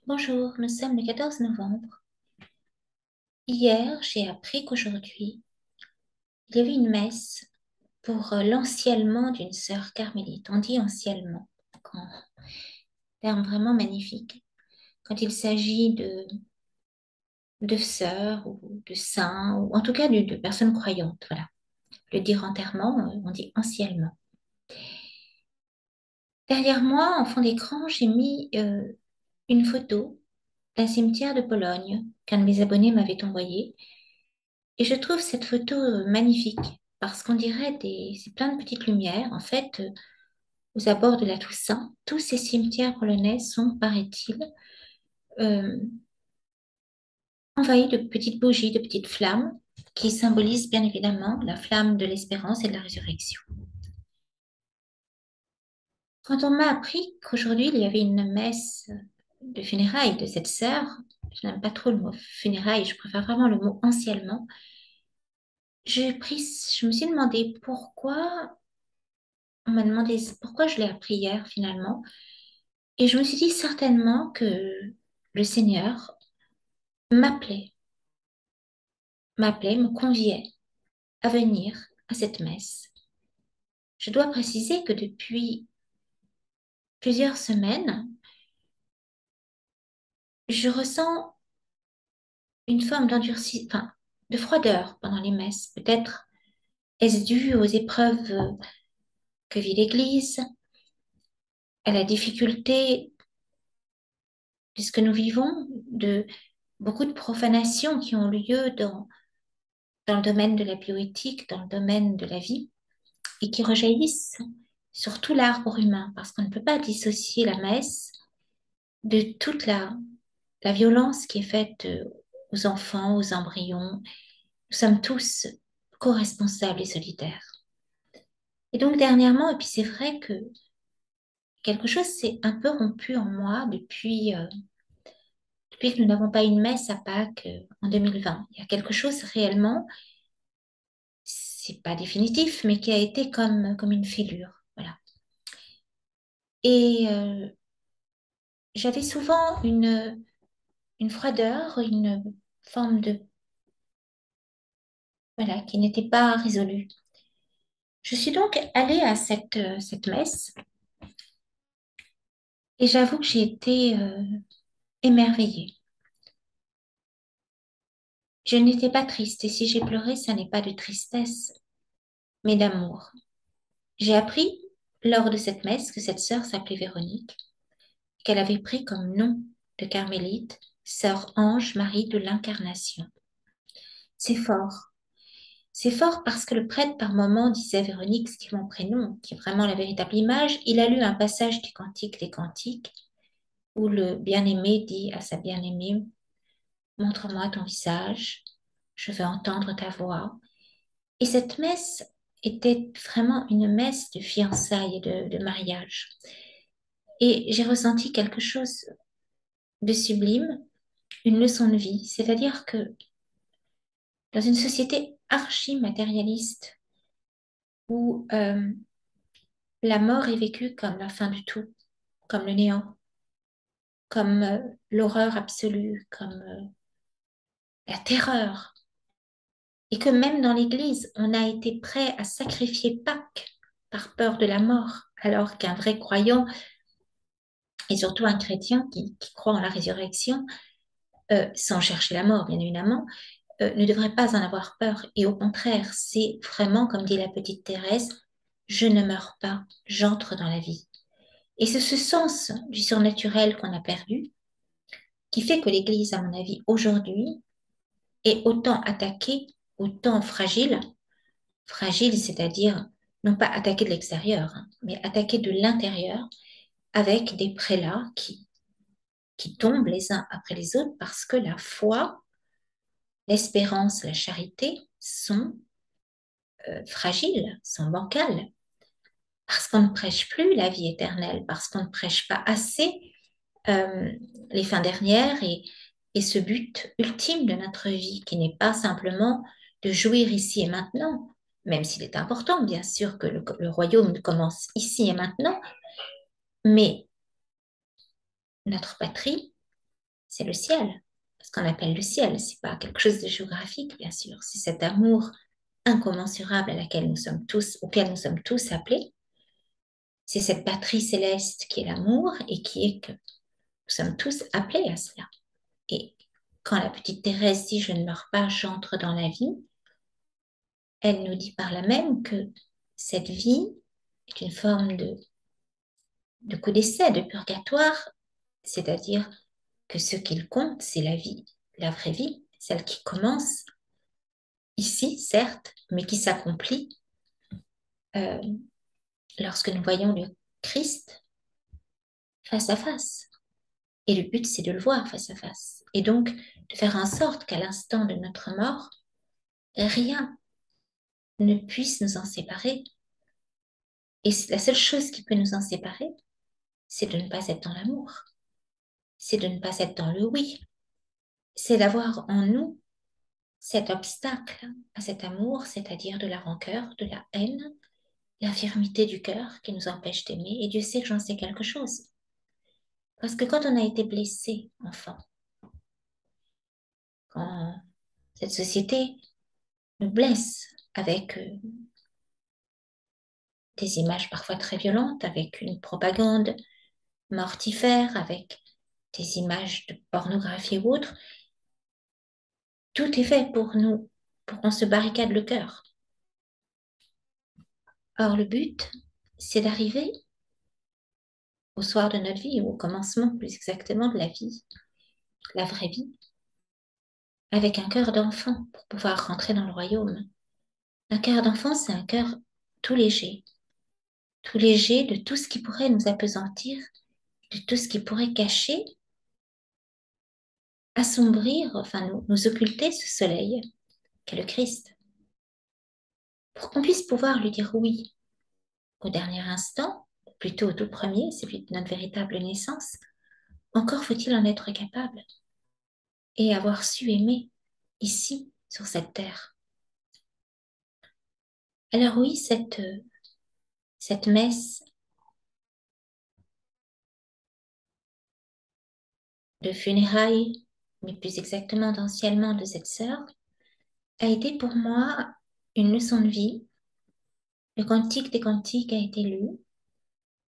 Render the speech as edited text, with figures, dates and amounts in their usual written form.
Bonjour, nous sommes le 14 novembre. Hier, j'ai appris qu'aujourd'hui, il y avait une messe pour l'enciellement d'une sœur carmélite. On dit enciellement, un terme vraiment magnifique. Quand il s'agit de sœurs ou de saints, ou en tout cas de personnes croyantes, voilà. Le dire enterrement, on dit enciellement. Derrière moi, en fond d'écran, j'ai mis une photo d'un cimetière de Pologne qu'un de mes abonnés m'avait envoyé. Et je trouve cette photo magnifique parce qu'on dirait c'est plein de petites lumières. En fait, aux abords de la Toussaint, tous ces cimetières polonais sont, paraît-il, euh, envahis de petites bougies, de petites flammes qui symbolisent bien évidemment la flamme de l'espérance et de la résurrection. Quand on m'a appris qu'aujourd'hui il y avait une messe de funérailles de cette sœur, je n'aime pas trop le mot funérailles, je préfère vraiment le mot anciennement, je me suis demandé pourquoi. On m'a demandé pourquoi je l'ai appris hier finalement. Et je me suis dit certainement que le Seigneur m'appelait, me conviait à venir à cette messe. Je dois préciser que depuis plusieurs semaines, je ressens une forme d'endurci, enfin, de froideur pendant les messes. Peut-être est-ce dû aux épreuves que vit l'Église, à la difficulté de ce que nous vivons, de beaucoup de profanations qui ont lieu dans le domaine de la bioéthique, dans le domaine de la vie, et qui rejaillissent sur tout l'arbre humain, parce qu'on ne peut pas dissocier la messe de toute la violence qui est faite aux enfants, aux embryons. Nous sommes tous co-responsables et solidaires. Et donc dernièrement, et puis c'est vrai que quelque chose s'est un peu rompu en moi depuis que nous n'avons pas une messe à Pâques en 2020. Il y a quelque chose réellement, c'est pas définitif, mais qui a été comme une fêlure. Voilà. Et j'avais souvent une froideur, une forme de, voilà, qui n'était pas résolue. Je suis donc allée à cette messe et j'avoue que j'ai été émerveillée. Je n'étais pas triste et si j'ai pleuré, ça n'est pas de tristesse, mais d'amour. J'ai appris lors de cette messe que cette sœur s'appelait Véronique, qu'elle avait pris comme nom de carmélite sœur Ange Marie de l'Incarnation. C'est fort. C'est fort parce que le prêtre, par moment, disait Véronique, ce qui est mon prénom, qui est vraiment la véritable image. Il a lu un passage du Cantique des Cantiques où le bien-aimé dit à sa bien-aimée, montre-moi ton visage, je veux entendre ta voix. Et cette messe était vraiment une messe de fiançailles et de mariage. Et j'ai ressenti quelque chose de sublime, une leçon de vie. C'est-à-dire que dans une société archi-matérialiste où la mort est vécue comme la fin du tout, comme le néant, comme l'horreur absolue, comme la terreur. Et que même dans l'Église, on a été prêt à sacrifier Pâques par peur de la mort, alors qu'un vrai croyant, et surtout un chrétien qui croit en la résurrection, sans chercher la mort bien évidemment, ne devrait pas en avoir peur. Et au contraire, c'est vraiment, comme dit la petite Thérèse, je ne meurs pas, j'entre dans la vie. Et c'est ce sens du surnaturel qu'on a perdu, qui fait que l'Église, à mon avis, aujourd'hui, est autant attaquée, autant fragile. Fragile, c'est-à-dire non pas attaquée de l'extérieur, hein, mais attaquée de l'intérieur, avec des prélats qui tombent les uns après les autres parce que la foi, l'espérance, la charité sont fragiles, sont bancales, parce qu'on ne prêche plus la vie éternelle, parce qu'on ne prêche pas assez euh, les fins dernières et ce but ultime de notre vie qui n'est pas simplement de jouir ici et maintenant, même s'il est important, bien sûr, que le royaume commence ici et maintenant, mais notre patrie, c'est le ciel. Ce qu'on appelle le ciel, c'est pas quelque chose de géographique, bien sûr. C'est cet amour incommensurable auquel nous sommes tous appelés. C'est cette patrie céleste qui est l'amour et qui est que nous sommes tous appelés à cela. Et quand la petite Thérèse dit « je ne meurs pas, j'entre dans la vie », elle nous dit par là même que cette vie est une forme de coup d'essai, de purgatoire, c'est-à-dire que ce qu'il compte, c'est la vie, la vraie vie, celle qui commence ici, certes, mais qui s'accomplit euh, lorsque nous voyons le Christ face à face. Et le but, c'est de le voir face à face. Et donc, de faire en sorte qu'à l'instant de notre mort, rien ne puisse nous en séparer. Et la seule chose qui peut nous en séparer, c'est de ne pas être dans l'amour. C'est de ne pas être dans le oui. C'est d'avoir en nous cet obstacle à cet amour, c'est-à-dire de la rancœur, de la haine, l'infirmité du cœur qui nous empêche d'aimer. Et Dieu sait que j'en sais quelque chose. Parce que quand on a été blessé, enfant, quand cette société nous blesse avec des images parfois très violentes, avec une propagande mortifère, avec des images de pornographie ou autre, tout est fait pour nous, pour qu'on se barricade le cœur. Or, le but, c'est d'arriver au soir de notre vie, ou au commencement plus exactement de la vie, la vraie vie, avec un cœur d'enfant pour pouvoir rentrer dans le royaume. Un cœur d'enfant, c'est un cœur tout léger de tout ce qui pourrait nous appesantir, de tout ce qui pourrait cacher, assombrir, enfin nous occulter ce soleil qu'est le Christ, pour qu'on puisse pouvoir lui dire oui au dernier instant, plutôt au tout premier, celui de notre véritable naissance. Encore faut-il en être capable et avoir su aimer ici, sur cette terre. Alors oui, cette messe de funérailles, mais plus exactement d'anciennement de cette sœur, a été pour moi une leçon de vie. Le Cantique des Cantiques a été lu,